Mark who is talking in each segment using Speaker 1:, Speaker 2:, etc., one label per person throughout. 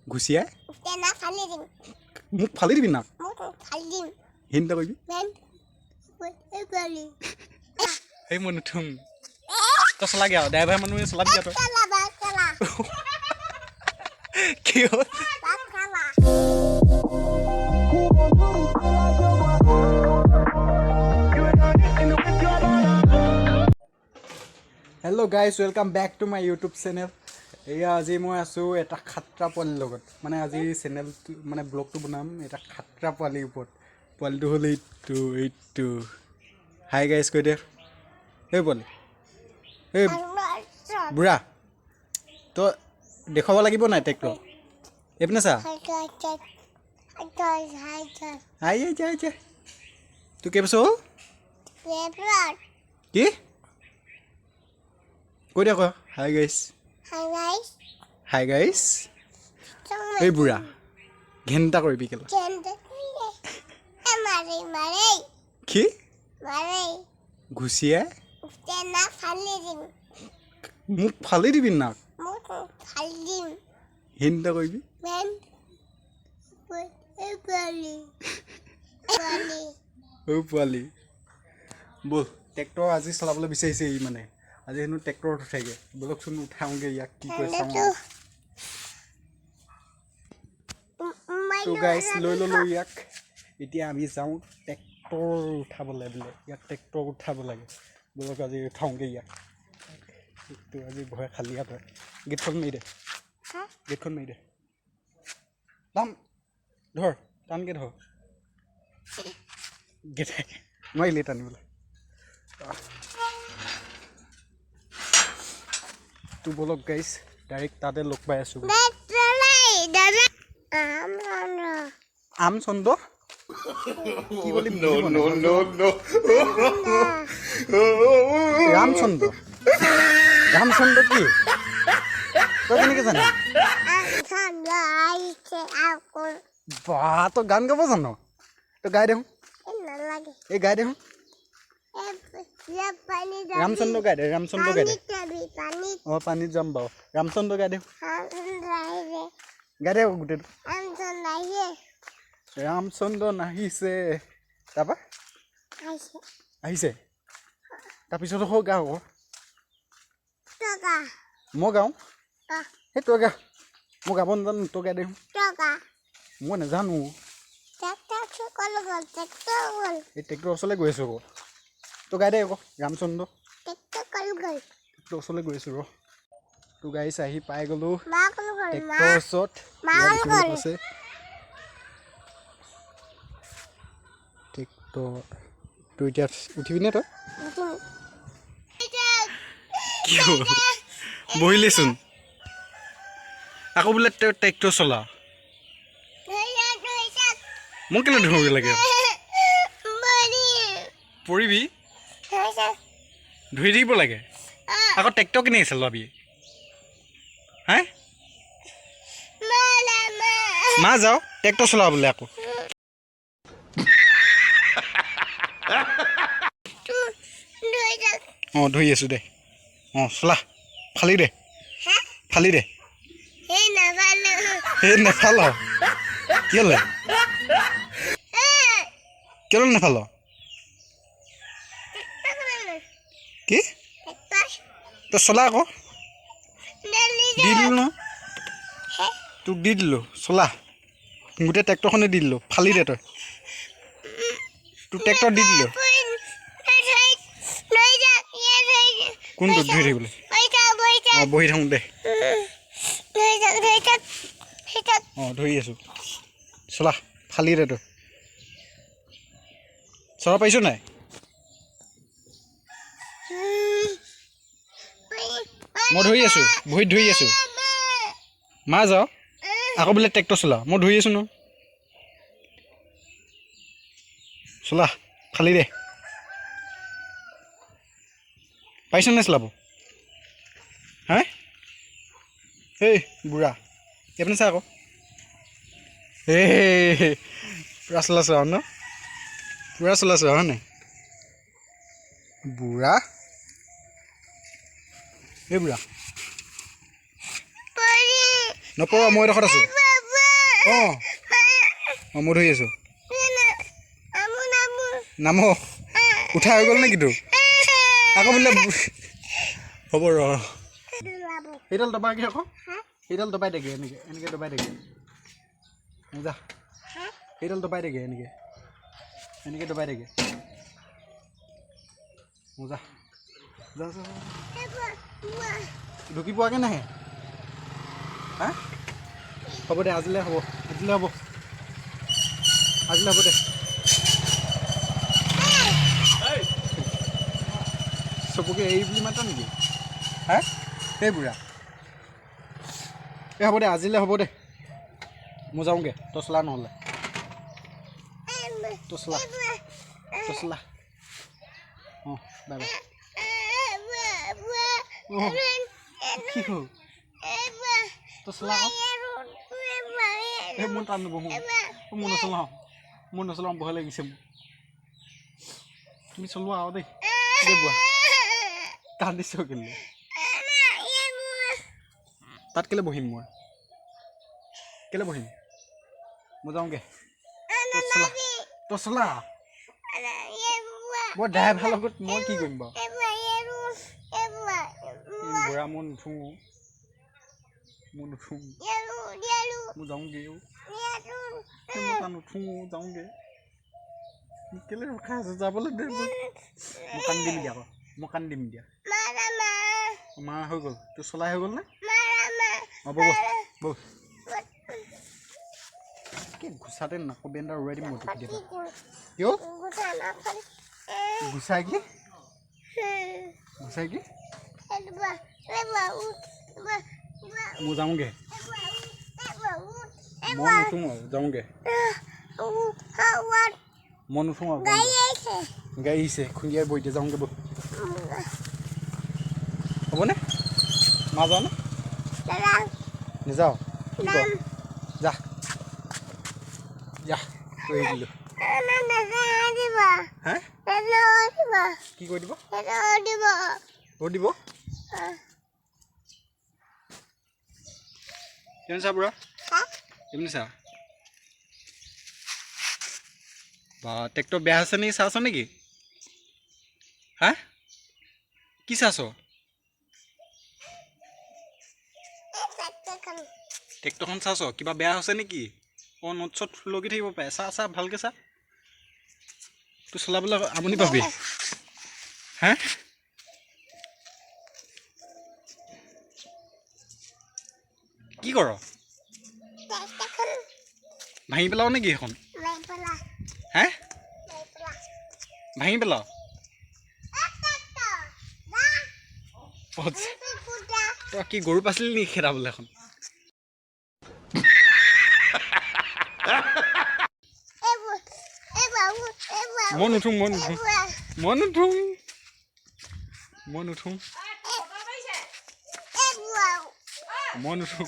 Speaker 1: ঘুচিয়াই
Speaker 2: তেনা ফালি দিম
Speaker 1: মোক ফালি দিবি না
Speaker 2: মোক ফালি দিম
Speaker 1: হিন্দা কইবি
Speaker 2: মেন এই ফালি
Speaker 1: এই মই নুঠুম তো চলা গিয়া ড্ৰাইভাৰ মানুহে চলা দিয়া তই
Speaker 2: চলা
Speaker 1: কি হ'ল hello' guys welcome back to my YouTube channel এয়া আজি মই আছোঁ এটা খাট্ৰা পোৱালিৰ লগত মানে আজি চেনেলটো মানে ব্লগটো বনাম এটা খাট্ৰা পোৱালিৰ ওপৰত পোৱালিটো হ'ল এইটো হাই গাইজ কৈ দে এই পোৱালি এই বুঢ়া তই দেখুৱাব লাগিব নাই ট্ৰেক্টৰ এইপিনে চা হাই যা তোৰ কেইবছৰ হ'ল কি কৈ দে আকৌ হাই গাইজ এই বুঢ়া ঘেণ্টা কৰিবি কেলা কি ঘুচিয়াই মোক ফালি দিবি নাক ঘেণ্টা কৰিবি পোৱালি ব'ল ট্ৰেক্টৰ আজি চলাবলৈ বিচাৰিছে ই মানে আজি হেনো ট্ৰেক্টৰত উঠাইগে বলকচোন উঠাওঁগে ইয়াক কি কৈ চাওঁ তো গাইজ লৈ ল'লোঁ ইয়াক এতিয়া আমি যাওঁ ট্ৰেক্টৰ উঠাবলৈ বোলে ইয়াক ট্ৰেক্টৰ উঠাব লাগে বলক আজি উঠাওঁগে ইয়াক তো আজি ভয় খালী ইয়াত হয় গেটখন মাৰি দে টান ধৰ টানকৈ ধৰ গেট নোৱাৰিলে টানিবলৈ তো বলক গাইজ ডাইৰেক্ট তাতে লগ পাই আছোঁ আম চন্দ কি বুলি ৰামচন্দ্ৰ কি তই কেনেকৈ জান বা তই গান গাব জানো তই গাই দেখোন এই গাই দেখোন ৰামচন্দ্ৰ গাই দে অঁ পানীত যাম বাৰু ৰামচন্দ্ৰ গাই দে গোটেইটো ৰামচন্দ্ৰ নাহিছে তাৰপৰা আহিছে তাৰপিছত আকৌ গা আকৌ মই গাওঁ সেই তই গা মই গাব নাজানো তই গাই দেখোন মই নাজানো এই ট্ৰেক্টৰ ওচৰলৈ গৈ আছোঁ আকৌ তই গাই দে আকৌ ৰামচন্দ্ৰ ট্ৰেক্টৰ ওচৰলৈ গৈ আছোঁ ৰ তোৰ গাড়ী আহি পাই গ'লোঁ ট্ৰেক্টৰৰ ওচৰত আছে ট্ৰেক্টৰ তোৰ এতিয়া উঠিবিনে তই কি হ'ল বহিলেচোন আকৌ বোলে তই ট্ৰেক্টৰ চলা মোক কেলৈ ধৰিব লাগে পৰিবি ধুই দিব লাগে আকৌ ট্ৰেক্টৰ কেনেকৈ চলাবি হা মা যাওঁ ট্ৰেক্টৰ চলাব বোলে আকৌ অঁ ধুই আছোঁ দে অঁ চলা ফালি দে সেই নেফাল কেলৈ নেফাল কি তই চলা আকৌ দি দিলোঁ ন তোক দি দিলোঁ চলা গোটেই ট্ৰেক্টৰখনে দি দিলোঁ ফালি দে তই তোক ট্ৰেক্টৰ দি দিলোঁ কোনটো ধুই থাকিবলৈ অঁ বহি থাকোঁ দে অঁ ধৰি আছোঁ চলা ফালি দে তই চলাব পাৰিছ নাই মই ধৰি আছোঁ ভৰিত ধৰি আছোঁ মা যাওঁ আকৌ বোলে ট্ৰেক্টৰ চলা মই ধৰি আছোঁ ন চলা ফালি দে পাৰিছ নাই চলাব হা এই বুঢ়া এইপিনে চা আকৌ এই পূৰা চলাইছোঁ আৰু ন পূৰা চলাইছোঁ হয় নাই বুঢ়া এই বুঢ়া নপৰা মই এডোখৰত আছোঁ মই ধৰি আছোঁ নাম উঠা হৈ গ'ল নেকি তোৰ আকৌ বোলে হ'ব ৰ সেইডাল দবাই কি আকৌ সেইডাল দবাই দেগে এনেকৈ দবাই দেগে যা সেইডাল দবাই দেগে এনেকৈ দবাই দেগে যা যা যা ঢুকি পোৱাকৈ নাহে হা হ'ব দে আজিলৈ হ'ব দে চবকে এৰি বুলি মাতা নেকি হা সেই বুঢ়া এই হ'ব দে আজিলৈ হ'ব দে মই যাওঁগৈ তই চলা নহ'লে তই চলা অঁ বাই বাই কি হ'ল তই চলা এই মোৰ টান নবহোঁ মোৰ নচলাওঁ ভয় লাগিছে মোৰ তুমি চলোৱা আৰু দেই বুঢ়া কান্দিছ কেলে তাত কেলে বহিম মই মই যাওঁগৈ তই চলা মই ড্ৰাইভাৰ লগত মই কি কৰিম বাৰু বুঢ়া মই নুঠোঁ মই যাওঁগৈ মই তাত নুঠোঁ যাওঁগৈ কেলে ৰখাই আছে যাবলৈ দে মই কান্দি দিম দিয়া আকৌ মই কান্দি দিম দিয়া মা হৈ গ'ল তোৰ চলাই হৈ গ'ল নে অঁ ব'ব কি ঘোচাতে নাকো বেন্দা উৰাই দিম মই তোক কেতিয়াবা কিয় ঘোচাই কি মই যাওঁগৈ মই নুঠোঁ আৰু যাওঁগৈ মই নুঠোঁ আৰু গাড়ী আহিছে খুন্দিয়াই বৈ এতিয়া যাওঁগৈ বৈ হ'বনে মা যাওঁনে নেযাওঁ কি ক যা কৰি দিলোঁ হা কি কৰি দিব ৰ'দ দিব কেনে চা বুঢ়া কেনে চা বা ট্ৰেক্টৰ বেয়া হৈছে নেকি চাইছ নেকি হা কি চাইছ ট্ৰেক্টৰখন চাইছ কিবা বেয়া হৈছে নেকি অঁ নট চট লগি থাকিব পাৰে চা ভালকৈ চা তোৰ চলাবলৈ আমনি পাবি হা কি কৰ ভাঙি পেলাও নেকি সেইখন হে ভাঙি পেলাও তই কি গৰু পাইছিলি নেকি খেদাবলৈ এখন মই নুঠোঁ মই নুঠোঁ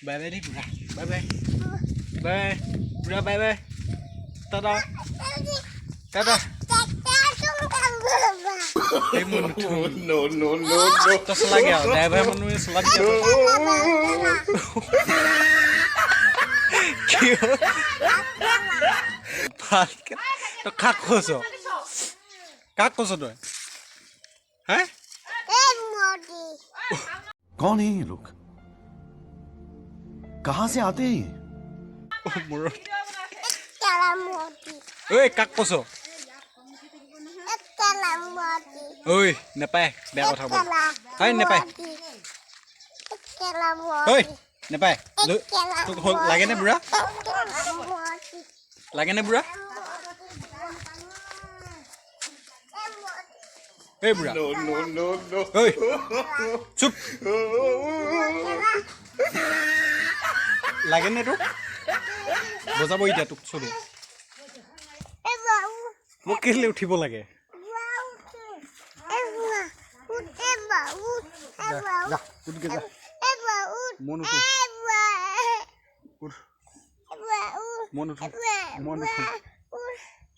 Speaker 1: বাই বাই দেই বুঢ়া বাই বুঢ়া বাই টাটা তই চলাগে আৰু ড্ৰাইভাৰ মানুহে চলাবি ভালকে তই কাক কৈছ তই হা
Speaker 3: कौन है ये लोग कहां से आते हैं
Speaker 1: ঐ কাক কৈছ ঐ নেপায় বেয়া কথা বল হয় নেপায় ঐ নেপায় তোক লাগেনে বুঢ়া এই বুঢ়া ঐ চুপ লাগেনে তোক বজাব এতিয়া তোক চবে মোক কেলে উঠিব লাগে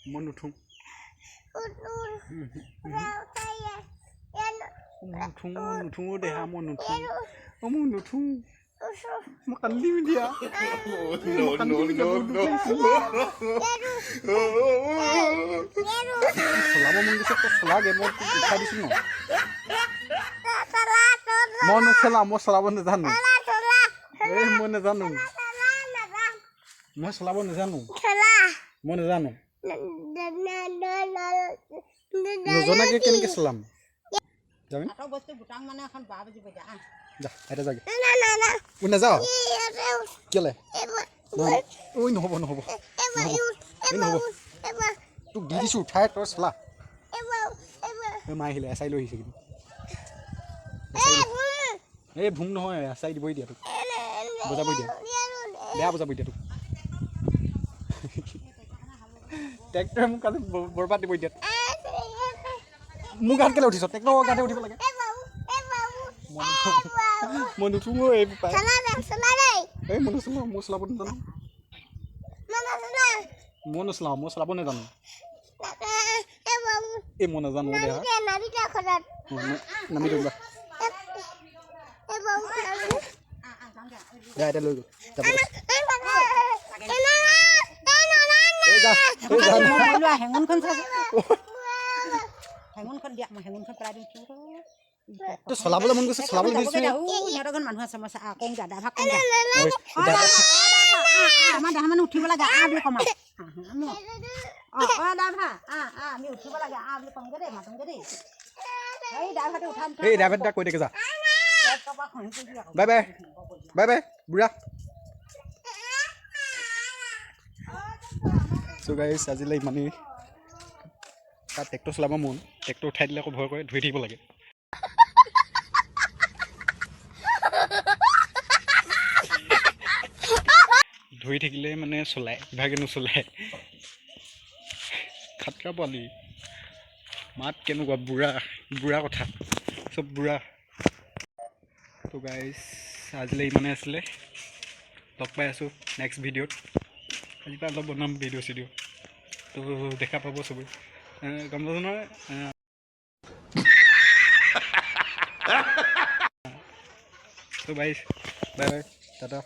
Speaker 1: মই নুঠোঁ নুঠো দেহা মই নুঠো মই নুঠো মই কান্দিম এতিয়া চলাব মন গৈছে তই চলাগে মই তোক উঠাই দিছো ন মই নচলাম মই চলাব নাজানো এই মই নাজানো মই চলাব নাজানো মই নাজানো নজনাকে কেনেকে চলাম যাবি যা এটা যাগে ঐ নাযাওঁ কেলে ঐ নহ'ব নহ'ব এই নহ'ব তোক দি দিছোঁ উঠাই তই চলা মা আহিলে এচাই লৈ আহিছে কিন্তু এই ভুম নহয় এচাই দিবই দিয়া তোক বজাবই দিয়া বেয়া বজাবই দিয়া তোক ট্ৰেক্টৰে মোক কালি বৰবাদ দিবই দিয়া মোৰ গাত কেলে উঠিছ ট্ৰেক্টৰৰ গাতে উঠিব লাগে মই নুঠো এই পাই এই মই নচলাওঁ মই চলাব নাজানো মই নচলাওঁ মই চলাব নাজানো এই মই নাজানো দেহা নামি দিওঁ দে এতিয়া লৈ গ'ল চলাবলৈ মন গৈছে চলাবলৈ দিছোঁ
Speaker 4: মানুহ আছে মই কওঁ দাদা ভাগ আমাৰ দেহা মানুহ উঠিব লাগে বুলি কম আমি উঠিব লাগে বুলি কমগে দেই মাতোগে দেই
Speaker 1: এই ড্ৰাইভাৰটা কৈ থাকে যা বাই বাই বাই বাই বুঢ়া চ' গাইছ আজিলৈ ইমানেই তাত ট্ৰেক্টৰ চলাব মন ট্ৰেক্টৰ উঠাই দিলে আকৌ ভয় কৰে ধৰি থাকিব লাগে ধৰি থাকিলে মানে চলায় ইভাগে নচলায় খাটকা পোৱালি মাত কেনেকুৱা বুঢ়া বুঢ়া কথা চব বুঢ়া তো গাইজ আজিলৈ ইমানে আছিলে লগ পাই আছোঁ নেক্সট ভিডিঅ'ত আজিৰ পৰা অলপ বনাম ভিডিঅ' চিডিঅ' তো দেখা পাব চবেই গম পাইছোঁ নহয় তো গাইজ বাই বাই টাটা